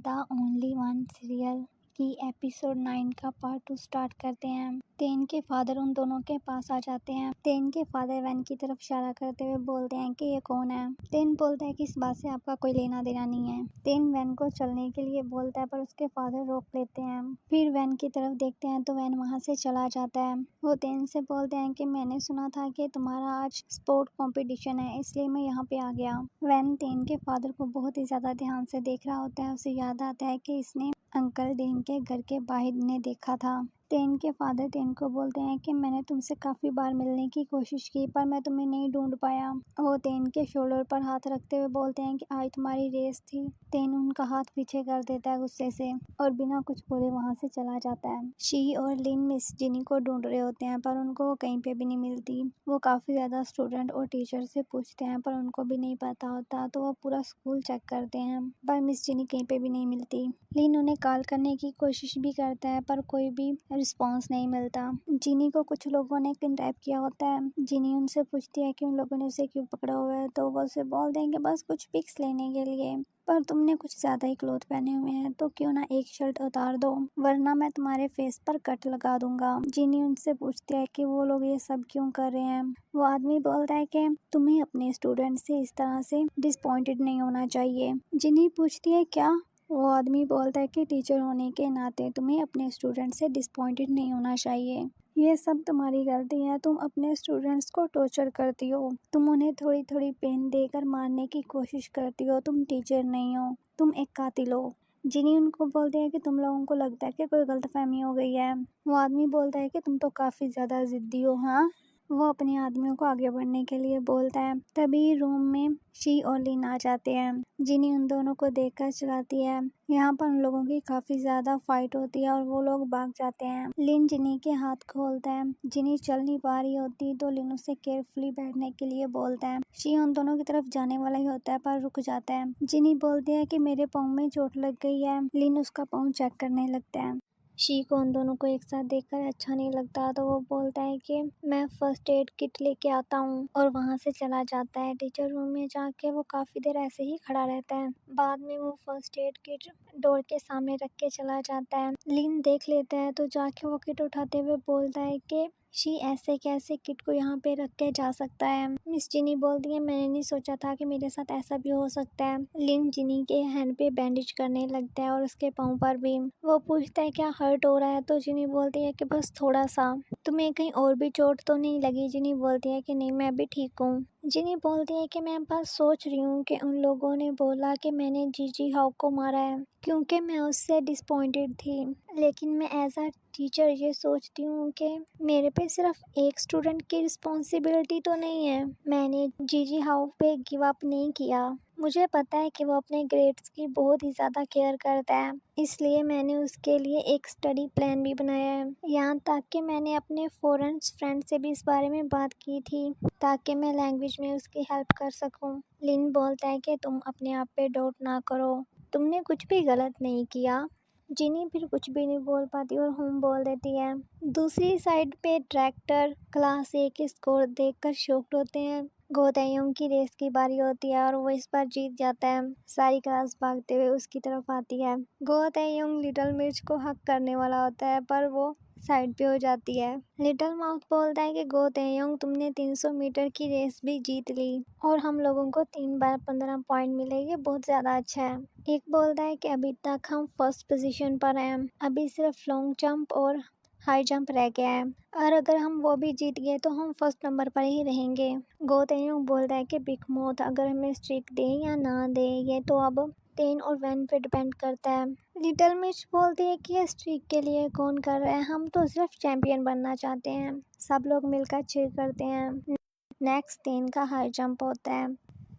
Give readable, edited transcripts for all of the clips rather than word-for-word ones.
The only one serial की episode 9 का part 2 start करते हैं। तेन के फादर उन दोनों के पास आ जाते हैं। तेन के फादर वैन की तरफ इशारा करते हुए बोलते हैं कि ये कौन है। तेन बोलता है कि इस बात से आपका कोई लेना देना नहीं है। तेन वैन को चलने के लिए बोलता है पर उसके फादर रोक लेते हैं। फिर वैन की तरफ देखते हैं तो वैन वहाँ से चला जाता है। वो तेन से बोलते हैं कि मैंने सुना था कि तुम्हारा आज स्पोर्ट कंपटीशन है, इसलिए मैं यहाँ पे आ गया। वैन तेन के फादर को बहुत ही ज्यादा ध्यान से देख रहा होता है। उसे याद आता है कि इसने अंकल डेन के घर के बाहर ने देखा था। तेन के फादर तेन को बोलते हैं कि मैंने तुमसे काफी बार मिलने की कोशिश की पर मैं तुम्हें नहीं ढूंढ पाया। वो तेन के शोल्डर पर हाथ रखते हुए बोलते हैं कि आज तुम्हारी रेस थी। तेन उनका हाथ पीछे कर देता है गुस्से से और बिना कुछ बोले वहाँ से चला जाता है। शी और लिन मिस जिनी को ढूंढ रहे होते हैं पर उनको वो कहीं पे भी नहीं मिलती। वो काफी ज्यादा स्टूडेंट और टीचर से पूछते हैं पर उनको भी नहीं पता होता, तो वो पूरा स्कूल चेक करते हैं पर मिस जिनी कहीं पे भी नहीं मिलती। लिन उन्हें कॉल करने की कोशिश भी करता है पर कोई भी रिस्पॉन्स नहीं मिलता। जिनी को कुछ लोगों ने किडनैप किया होता है। जिनी उनसे पूछती है कि उन लोगों ने उसे क्यों पकड़ा हुआ है, तो वो उसे बोल देंगे बस कुछ पिक्स लेने के लिए, पर तुमने कुछ ज्यादा ही क्लोथ पहने हुए हैं तो क्यों ना एक शर्ट उतार दो वरना मैं तुम्हारे फेस पर कट लगा दूंगा। जिनी उनसे पूछती है कि वो लोग ये सब क्यों कर रहे हैं। वो आदमी बोलता है कि तुम्हें अपने स्टूडेंट से इस तरह से डिसअपॉइंटेड नहीं होना चाहिए। जिनी पूछती है क्या। वो आदमी बोलता है कि टीचर होने के नाते तुम्हें अपने स्टूडेंट से डिसअपॉइंटेड नहीं होना चाहिए। ये सब तुम्हारी गलती है। तुम अपने स्टूडेंट्स को टॉर्चर करती हो। तुम उन्हें थोड़ी थोड़ी पेन देकर मारने की कोशिश करती हो। तुम टीचर नहीं हो, तुम एक कातिल हो। जिनी उनको बोलते हैं कि तुम लोगों को लगता है कि कोई गलतफहमी हो गई है। वो आदमी बोलता है कि तुम तो काफी ज्यादा जिद्दी हो। हाँ, वो अपने आदमियों को आगे बढ़ने के लिए बोलता है। तभी रूम में शी और लिन आ जाते हैं। जिनी उन दोनों को देखकर चिल्लाती है। यहाँ पर उन लोगों की काफी ज्यादा फाइट होती है और वो लोग भाग जाते हैं। लिन जिनी के हाथ खोलता है। जिनी चल नहीं पा रही होती तो लिन उसे केयरफुली बैठने के लिए बोलता है। शी उन दोनों की तरफ जाने वाला ही होता है पर रुक जाता है। जिनी बोलती है कि मेरे पाँव में चोट लग गई है। लिन उसका पाँव चेक करने लगता है। शी को उन दोनों को एक साथ देखकर अच्छा नहीं लगता तो वो बोलता है कि मैं फर्स्ट एड किट लेके आता हूँ और वहाँ से चला जाता है। टीचर रूम में जाके वो काफी देर ऐसे ही खड़ा रहता है। बाद में वो फर्स्ट एड किट डोर के सामने रख के चला जाता है। लिन देख लेता है तो जाके वो किट उठाते हुए बोलता है कि शी ऐसे कैसे किट को यहाँ पे रख के जा सकता है। मिस जिनी बोलती है मैंने नहीं सोचा था कि मेरे साथ ऐसा भी हो सकता है। लिन जिनी के हैंड पे बैंडेज करने लगता है और उसके पाँव पर भी। वो पूछता है क्या हर्ट हो रहा है, तो जिनी बोलती है कि बस थोड़ा सा। तुम्हें कहीं और भी चोट तो नहीं लगी। जिनी बोलती है कि नहीं मैं भी ठीक हूँ। जिनी बोलती है कि मैं बस सोच रही हूँ कि उन लोगों ने बोला कि मैंने जीजी हाउ को मारा है क्योंकि मैं उससे डिसअपॉइंटेड थी, लेकिन मैं एज अ टीचर ये सोचती हूँ कि मेरे पे सिर्फ एक स्टूडेंट की रिस्पॉन्सिबिलिटी तो नहीं है। मैंने जीजी हाउ पे गिव अप नहीं किया। मुझे पता है कि वो अपने ग्रेड्स की बहुत ही ज़्यादा केयर करता है, इसलिए मैंने उसके लिए एक स्टडी प्लान भी बनाया है। यहाँ तक कि मैंने अपने फॉरेन फ्रेंड से भी इस बारे में बात की थी ताकि मैं लैंग्वेज में उसकी हेल्प कर सकूँ। लिन बोलता है कि तुम अपने आप पे डाउट ना करो, तुमने कुछ भी गलत नहीं किया। जिनी फिर कुछ भी नहीं बोल पाती और हम बोल देती है। दूसरी साइड पे डायरेक्टर क्लास ए के स्कोर देखकर शॉक्ड होते हैं। गो ताेयोंग की रेस की बारी होती है और वो इस बार जीत जाता है। सारी क्लास भागते हुए उसकी तरफ आती है। गो ताेयोंग लिटिल मिर्च को हक करने वाला होता है पर वो साइड पे हो जाती है। लिटिल माउथ बोलता है कि गो ताेयोंग तुमने 300 मीटर की रेस भी जीत ली और हम लोगों को 3 बार 15 पॉइंट मिले, ये बहुत ज्यादा अच्छा है। एक बोलता है कि अभी तक हम फर्स्ट पोजीशन पर हैं, अभी सिर्फ लॉन्ग जंप और हाई जंप रह गया है और अगर हम वो भी जीत गए तो हम फर्स्ट नंबर पर ही रहेंगे। गो ताेयोंग बोलता है कि बिग माउथ अगर हमें स्ट्रिक दे या ना दे ये तो अब तेन और वैन पे डिपेंड करता है। लिटिल मिर्च बोलती है कि ये स्ट्रीक के लिए कौन कर रहा है, हम तो सिर्फ चैंपियन बनना चाहते हैं। सब लोग मिलकर चीयर करते हैं। नेक्स्ट तेन का हाई जंप होता है।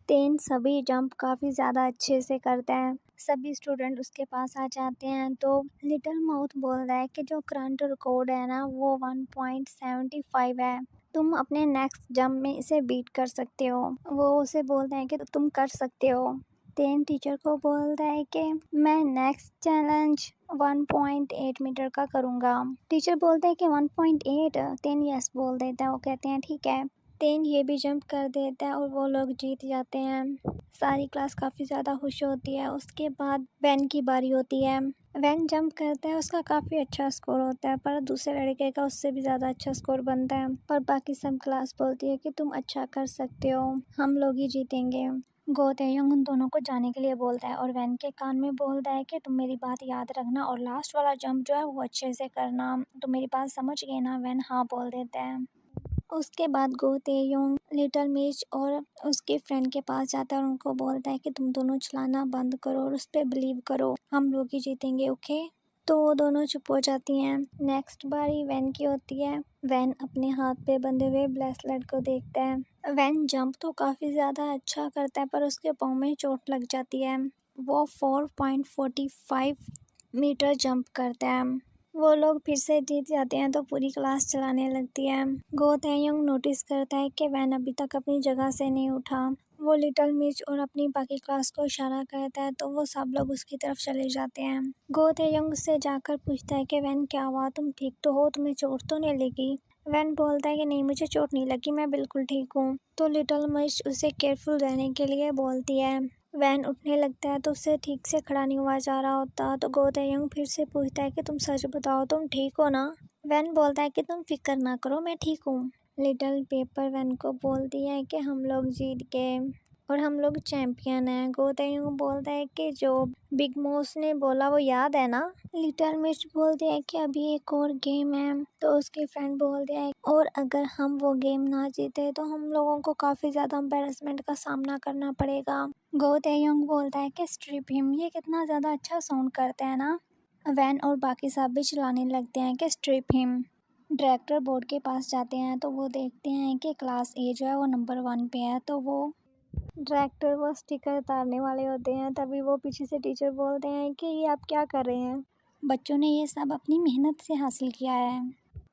तेन सभी जंप काफ़ी ज़्यादा अच्छे से करता है। सभी स्टूडेंट उसके पास आ जाते हैं तो लिटिल माउथ बोल रहा है कि जो करंट रिकॉर्ड है ना वो 1.75 है, तुम अपने नेक्स्ट जंप में इसे बीट कर सकते हो। वो उसे बोलते हैं कि तुम कर सकते हो। तेन टीचर को बोलता है कि मैं नेक्स्ट चैलेंज 1.8 मीटर का करूँगा। टीचर बोलते हैं कि 1.8। तेन यस बोल देता है। वो कहते हैं ठीक है। तेन ये भी जंप कर देता है और वो लोग जीत जाते हैं। सारी क्लास काफ़ी ज़्यादा खुश होती है। उसके बाद वैन की बारी होती है। वैन जंप करता है, उसका काफ़ी अच्छा स्कोर होता है, पर दूसरे लड़के का उससे भी ज़्यादा अच्छा स्कोर बनता है। पर बाकी सब क्लास बोलती है कि तुम अच्छा कर सकते हो, हम लोग ही जीतेंगे। गो तेयंग उन दोनों को जाने के लिए बोलता है और वैन के कान में बोलता है कि तुम मेरी बात याद रखना और लास्ट वाला जंप जो है वो अच्छे से करना। तुम मेरी बात समझ गए ना? वैन हाँ बोल देता है। उसके बाद गो तेयोंग लिटिल मिर्च और उसके फ्रेंड के पास जाता है और उनको बोलता है कि तुम दोनों चलाना बंद करो और उस पर बिलीव करो, हम लोग ही जीतेंगे, ओके। तो वो दोनों चुप हो जाती हैं। नेक्स्ट बारी वैन की होती है। वैन अपने हाथ पे बंधे हुए ब्रेसलेट को देखता है। वैन जंप तो काफ़ी ज़्यादा अच्छा करता है पर उसके पाँव में चोट लग जाती है। वो 4.45 मीटर जंप करता है। वो लोग फिर से जीत जाते हैं तो पूरी क्लास चलाने लगती है। गो तेयोंग नोटिस करता है कि वैन अभी तक अपनी जगह से नहीं उठा। वो लिटिल मिर्च और अपनी बाकी क्लास को इशारा करता है तो वो सब लोग उसकी तरफ चले जाते हैं। गो तेयोंग उससे जाकर पूछता है कि वैन क्या हुआ, तुम ठीक तो हो, तुम्हें चोट तो नहीं लगी? वैन बोलता है कि नहीं, मुझे चोट नहीं लगी, मैं बिल्कुल ठीक हूँ। तो लिटिल मिर्च उसे केयरफुल रहने के लिए बोलती है। वैन उठने लगता है तो उससे ठीक से खड़ा नहीं हुआ जा रहा होता। तो गो तेयोंग फिर से पूछता है कि तुम सच बताओ, तुम ठीक हो ना? वैन बोलता है कि तुम फिक्र ना करो, मैं ठीक हूँ। लिटिल पेपर वैन को बोलती है कि हम लोग जीत गए और हम लोग चैंपियन हैं। गो तेयोंग बोलता है कि जो बिग मॉस ने बोला वो याद है ना? लिटिल मिर्च बोलती है कि अभी एक और गेम है। तो उसके फ्रेंड बोलते हैं और अगर हम वो गेम ना जीते तो हम लोगों को काफ़ी ज़्यादा एम्बेरसमेंट का सामना करना पड़ेगा। गो तेयोंग बोलता है कि स्ट्रिप हिम, ये कितना ज़्यादा अच्छा साउंड करते हैं ना? वैन और बाकी सब भी चिल्लाने लगते हैं कि स्ट्रिप हिम। डायरेक्टर बोर्ड के पास जाते हैं तो वो देखते हैं कि क्लास ए जो है वो नंबर 1 पे है। तो वो डायरेक्टर वो स्टिकर उतारने वाले होते हैं। तभी वो पीछे से टीचर बोलते हैं कि ये आप क्या कर रहे हैं? बच्चों ने ये सब अपनी मेहनत से हासिल किया है।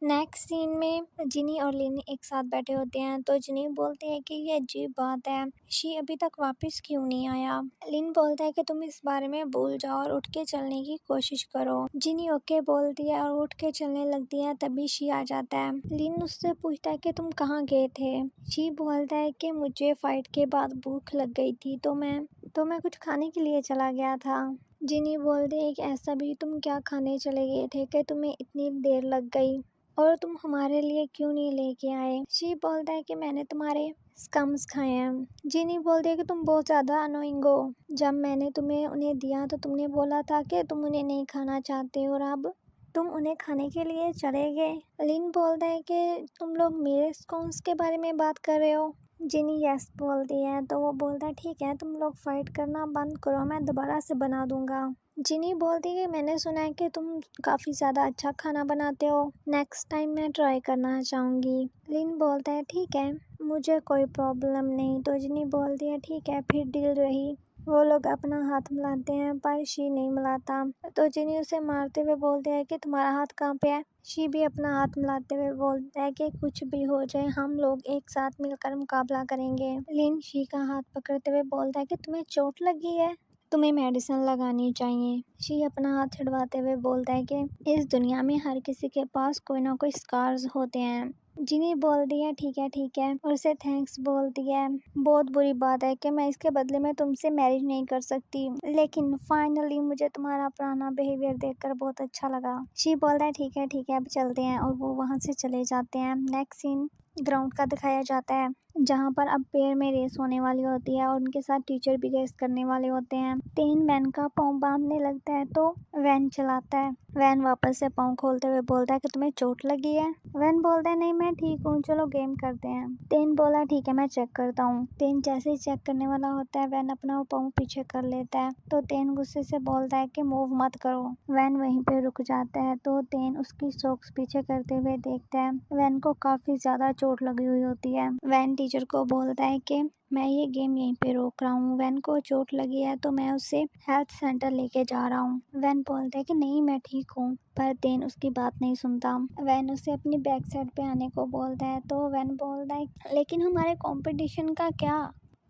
नेक्स्ट सीन में जिनी और लिन एक साथ बैठे होते हैं। तो जिनी बोलती है कि ये अजीब बात है, शी अभी तक वापस क्यों नहीं आया? लिन बोलता है कि तुम इस बारे में भूल जाओ और उठ के चलने की कोशिश करो। जिनी ओके बोलती है और उठ के चलने लगती है। तभी शी आ जाता है। लिन उससे पूछता है कि तुम कहाँ गए थे? शी बोलता है कि मुझे फाइट के बाद भूख लग गई थी तो मैं कुछ खाने के लिए चला गया था। जिनी बोलती है कि ऐसा भी तुम क्या खाने चले गए थे कि तुम्हें इतनी देर लग गई और तुम हमारे लिए क्यों नहीं लेके आए? शी बोलता है कि मैंने तुम्हारे स्कम्स खाए हैं। जिनी बोलती है कि तुम बहुत ज़्यादा अनोइंग हो। जब मैंने तुम्हें उन्हें दिया तो तुमने बोला था कि तुम उन्हें नहीं खाना चाहते और अब तुम उन्हें खाने के लिए चले गए। लिन बोलता है कि तुम लोग मेरे स्कॉन्स के बारे में बात कर रहे हो। जिनी यस बोलती है तो वो बोलता है ठीक है, तुम लोग फाइट करना बंद करो, मैं दोबारा से बना दूंगा। जिनी बोलती है मैंने सुना है कि तुम काफ़ी ज़्यादा अच्छा खाना बनाते हो, नेक्स्ट टाइम मैं ट्राई करना चाहूँगी। लिन बोलता है ठीक है, मुझे कोई प्रॉब्लम नहीं। तो जिनी बोलती है ठीक है, फिर डील रही। वो लोग अपना हाथ मिलाते हैं पर शी नहीं मिलाता। तो जिनी उसे मारते हुए बोलते हैं कि तुम्हारा हाथ कहाँ पे है? शी भी अपना हाथ मिलाते हुए बोलता है कि कुछ भी हो जाए हम लोग एक साथ मिलकर मुकाबला करेंगे। लिन शी का हाथ पकड़ते हुए बोलता है कि तुम्हें चोट लगी है, तुम्हें मेडिसिन लगानी चाहिए। शी अपना हाथ छुड़वाते हुए बोलता है कि इस दुनिया में हर किसी के पास कोई ना कोई स्कार्स होते हैं। जिनी बोलती है ठीक है और उसे थैंक्स बोलती है। बहुत बुरी बात है कि मैं इसके बदले में तुमसे मैरिज नहीं कर सकती, लेकिन फाइनली मुझे तुम्हारा पुराना बिहेवियर देखकर बहुत अच्छा लगा। शी बोलता है ठीक है अब चलते हैं और वो वहाँ से चले जाते हैं। नेक्स्ट सीन ग्राउंड का दिखाया जाता है जहाँ पर अब पेड़ में रेस होने वाली होती है और उनके साथ टीचर भी रेस करने वाले होते हैं। तेन वैन का पाँव बांधने लगता है तो वैन चलाता है। वैन वापस से पाँव खोलते हुए बोलता है कि तुम्हें चोट लगी है? वैन बोलता है नहीं मैं ठीक हूँ, चलो गेम करते हैं। तेन बोला ठीक है मैं चेक करता हूँ। तेन जैसे ही चेक करने वाला होता है वैन अपना वो पाँव पीछे कर लेता है। तो तेन गुस्से से बोलता है कि मूव मत करो। वैन वहीं पे रुक जाता है तो तेन उसकी सॉक्स पीछे करते हुए देखता है। वैन को काफी ज्यादा चोट लगी हुई होती है। वैन टीचर को बोलता है कि मैं ये गेम यहीं पे रोक रहा हूँ, वैन को चोट लगी है तो मैं उसे हेल्थ सेंटर लेके जा रहा हूँ। वैन बोलता है कि नहीं मैं ठीक हूँ, पर तेन उसकी बात नहीं सुनता। वैन उसे अपनी बैक साइड पे आने को बोलता है तो वैन बोलता है लेकिन हमारे कंपटीशन का क्या?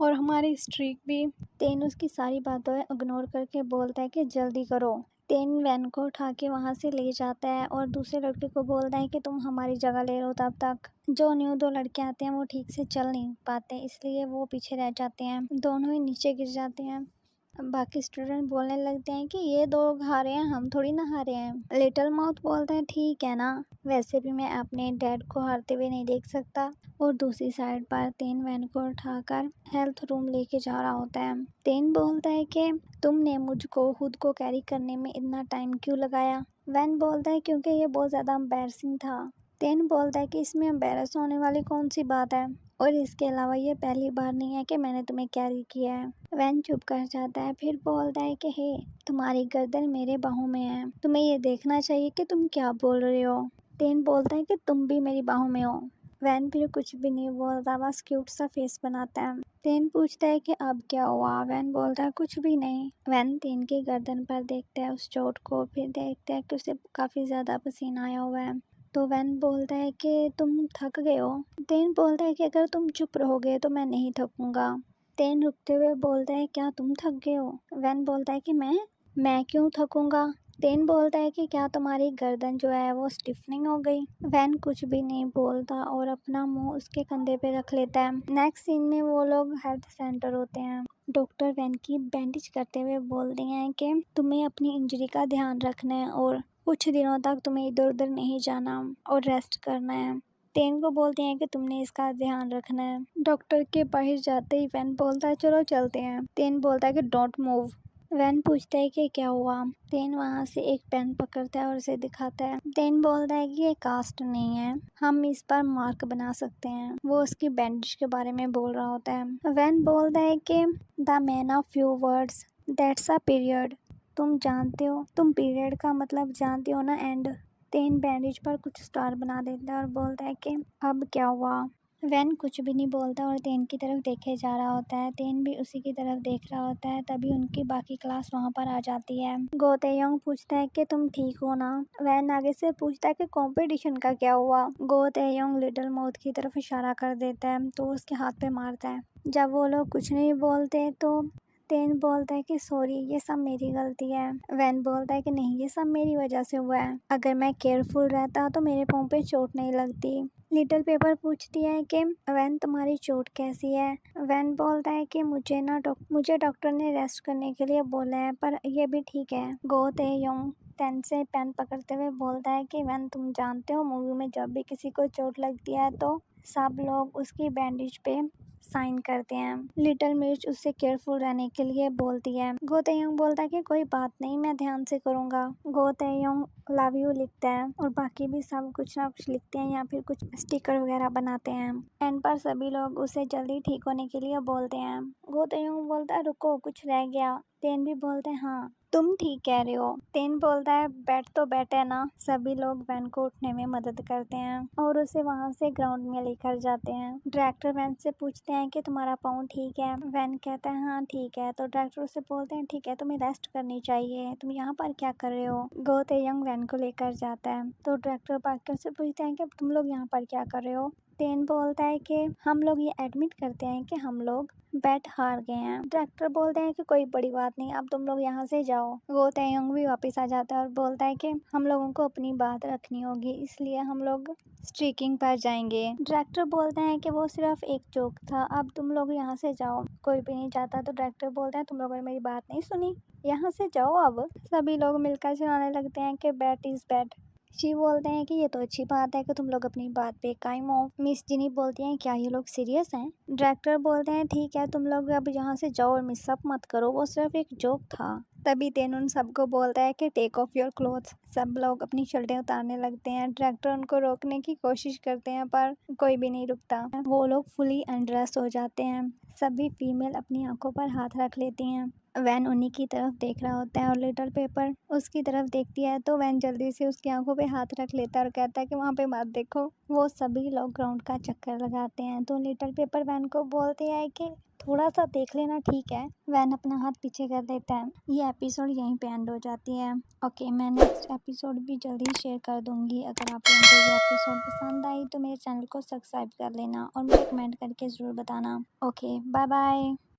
और हमारी स्ट्रीक भी। तेन उसकी सारी बातों इग्नोर करके बोलता है कि जल्दी करो। तेन वैन को उठा के वहाँ से ले जाता है और दूसरे लड़के को बोलता है कि तुम हमारी जगह ले लो। तब तक जो न्यू दो लड़के आते हैं वो ठीक से चल नहीं पाते, इसलिए वो पीछे रह जाते हैं। दोनों ही नीचे गिर जाते हैं। बाकी स्टूडेंट बोलने लगते हैं कि ये दो हारे हैं, हम थोड़ी ना हारे हैं। लिटिल माउथ बोलता है ठीक है ना, वैसे भी मैं अपने डैड को हारते हुए नहीं देख सकता। और दूसरी साइड पर तेन वैन को उठाकर हेल्थ रूम लेके जा रहा होता है। तेन बोलता है कि तुमने मुझको खुद को कैरी करने में इतना टाइम क्यों लगाया। वैन बोलता है क्योंकि ये बहुत ज़्यादा एम्बैरसिंग था। तेन बोलता है कि इसमें एम्बैरस होने वाली कौन सी बात है, और इसके अलावा ये पहली बार नहीं है कि मैंने तुम्हें कैरी किया है। वैन चुप कर जाता है, फिर बोलता है कि हे, तुम्हारी गर्दन मेरे बाहों में है, तुम्हें ये देखना चाहिए कि तुम क्या बोल रहे हो। तेन बोलता है कि तुम भी मेरी बाहों में हो। वैन फिर कुछ भी नहीं बोलता, बस क्यूट सा फेस बनाता है। तेन पूछता है कि अब क्या हुआ। वैन बोलता है कुछ भी नहीं। वैन तेन की गर्दन पर देखता है उस चोट को, फिर देखता है कि उसे काफ़ी ज़्यादा पसीना आया हुआ है। तो वैन बोलता है कि तुम थक गए हो। तेन बोलता है कि अगर तुम चुप रहोगे तो मैं नहीं थकूंगा। तेन रुकते हुए बोलता है क्या तुम थक गए हो। वैन बोलता है कि मैं क्यों थकूंगा। तेन बोलता है कि क्या तुम्हारी गर्दन जो है वो स्टिफनिंग हो गई। वैन कुछ भी नहीं बोलता और अपना मुंह उसके कंधे पे रख लेता है। नेक्स्ट सीन में वो लोग हेल्थ सेंटर होते हैं। डॉक्टर वैन की बैंडेज करते हुए बोलते हैं कि तुम्हें अपनी इंजरी का ध्यान रखना है और कुछ दिनों तक तुम्हें इधर उधर नहीं जाना और रेस्ट करना है। तेन को बोलते हैं कि तुमने इसका ध्यान रखना है। डॉक्टर के बाहर जाते ही वैन बोलता है चलो चलते हैं। तेन बोलता है कि डोंट मूव। वैन पूछता है कि क्या हुआ। तेन वहाँ से एक पेन पकड़ता है और उसे दिखाता है। तेन बोलता है कि ये कास्ट नहीं है, हम इस पर मार्क बना सकते हैं। वो उसकी बैंडेज के बारे में बोल रहा होता है। वैन बोलता है कि the man of few words, that's a period. तुम जानते हो, तुम पीरियड का मतलब जानते हो ना, एंड। तेन बैंडेज पर कुछ स्टार बना देता है और बोलता है कि अब क्या हुआ। वैन कुछ भी नहीं बोलता और तेन की तरफ देखे जा रहा होता है। तेन भी उसी की तरफ देख रहा होता है। तभी उनकी बाकी क्लास वहाँ पर आ जाती है। गो तेयोंग पूछता है कि तुम ठीक हो ना। वैन आगे से पूछता है कि कंपटीशन का क्या हुआ। गो तेयोंग लिटिल माउथ की तरफ इशारा कर देता है तो उसके हाथ पे मारता है। जब वो लोग कुछ नहीं बोलते तो तेन बोलता है कि सॉरी, ये सब मेरी गलती है। वैन बोलता है कि नहीं, ये सब मेरी वजह से हुआ है, अगर मैं केयरफुल रहता तो मेरे पाँव पे चोट नहीं लगती। लिटिल पेपर पूछती है कि वैन तुम्हारी चोट कैसी है। वैन बोलता है कि मुझे डॉक्टर ने रेस्ट करने के लिए बोला है, पर ये भी ठीक है। गो तेयोंग पेन से पेन पकड़ते हुए बोलता है कि वैन तुम जानते हो, मूवी में जब भी किसी को चोट लगती है तो सब लोग उसकी बैंडेज पे साइन करते हैं। लिटिल मिर्च उससे केयरफुल रहने के लिए बोलती है। गो तेयोंग बोलता है कि कोई बात नहीं, मैं ध्यान से करूँगा। गो तेयोंग लव यू लिखता है और बाकी भी सब कुछ ना कुछ लिखते हैं या फिर कुछ स्टिकर वगैरह बनाते हैं। एंड पर सभी लोग उसे जल्दी ठीक होने के लिए बोलते हैं। गो तेयोंग बोलता है रुको, कुछ रह गया। तेन भी बोलते हैं हाँ, तुम ठीक कह रहे हो। तेन बोलता है बैठ तो बैठे ना। सभी लोग वैन को उठने में मदद करते हैं और उसे वहाँ से ग्राउंड में लेकर जाते हैं। डायरेक्टर वैन से पूछते हैं कि तुम्हारा पाँव ठीक है। वैन कहता है हाँ ठीक है। तो डायरेक्टर उसे बोलते हैं ठीक है, तुम्हें रेस्ट करनी चाहिए, तुम यहाँ पर क्या कर रहे हो। गो तेयोंग वैन को लेकर जाता है तो डायरेक्टर बाकियों से पूछते हैं कि तुम लोग यहाँ पर क्या कर रहे हो। तेन बोलता है कि हम लोग ये एडमिट करते हैं कि हम लोग बैट हार गए हैं। डायरेक्टर बोलते हैं कि कोई बड़ी बात नहीं, अब तुम लोग यहाँ से जाओ। गो तेयोंग भी वापस आ जाता है और बोलता है कि हम लोगों को अपनी बात रखनी होगी, इसलिए हम लोग स्ट्रीकिंग पर जाएंगे। डायरेक्टर बोलते हैं कि वो सिर्फ एक जोक था, अब तुम लोग यहाँ से जाओ। कोई भी नहीं जाता तो डायरेक्टर बोलते हैं तुम लोगों ने मेरी बात नहीं सुनी, यहाँ से जाओ अब। सभी लोग मिलकर चिल्लाने लगते हैं कि बैट इज बैट। शी बोलते हैं कि ये तो अच्छी बात है कि तुम लोग अपनी बात पे कायम हो। मिस जिनी बोलती हैं क्या ये लोग सीरियस हैं। डायरेक्टर बोलते हैं ठीक है, तुम लोग अब यहाँ से जाओ और मिस अप मत करो, वो सिर्फ एक जोक था। तभी तेन उन सबको बोलता है कि टेक ऑफ योर क्लोथ्स। सब लोग अपनी शर्टें उतारने लगते हैं। डायरेक्टर उनको रोकने की कोशिश करते हैं पर कोई भी नहीं रुकता। वो लोग फुली अनड्रेस हो जाते हैं। सभी फीमेल अपनी आंखों पर हाथ रख लेती हैं। वैन उन्हीं की तरफ देख रहा होता है और लिटिल पेपर उसकी तरफ देखती है तो वैन जल्दी से उसकी आंखों पे हाथ रख लेता है और कहता है कि वहाँ पे मत देखो। वो सभी लोग ग्राउंड का चक्कर लगाते हैं तो लिटिल पेपर वैन को बोलती है कि थोड़ा सा देख लेना ठीक है। वैन अपना हाथ पीछे कर देता है। ये एपिसोड यहीं पे एंड हो जाती है। ओके, मैं नेक्स्ट एपिसोड भी जल्दी शेयर कर दूंगी। अगर आप लोगों को ये एपिसोड पसंद आई तो मेरे चैनल को सब्सक्राइब कर लेना और मुझे कमेंट करके ज़रूर बताना। Okay, bye bye.